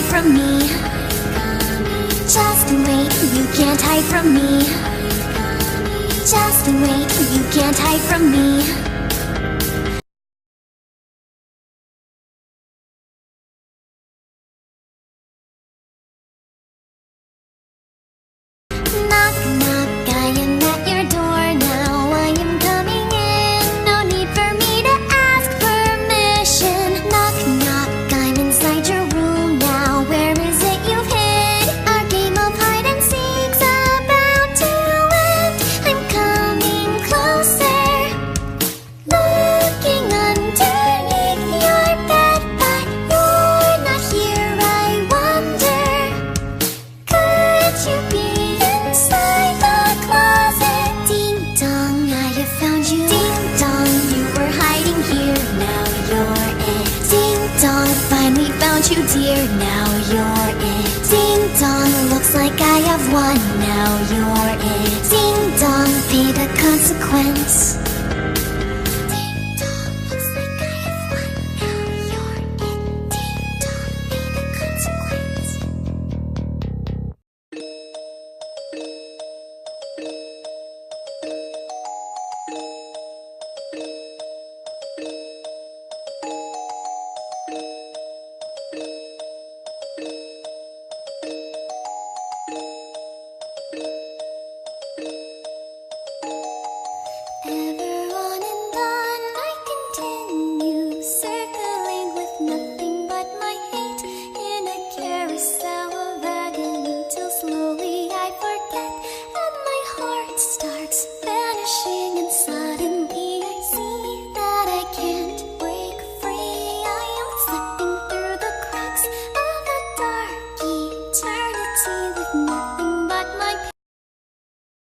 from me. Just wait, you can't hide from me. Just wait, you can't hide from me. Knock, knock, I am at your door now. I am coming in, no need for me to ask permission. Knock, knock, I'm inside your room now. Where is it you've hid? Our game of hide and seek's about to end. I'm coming closer, looking underneath your bed, but you're not here. I wonder, could you be inside the closet? Ding dong, I have found you. Ding dong, you were hiding here, now you're it. Ding dong, finally found you, dear, now you're it. Ding dong, looks like I have won, now you're it. Ding dong, pay the consequence.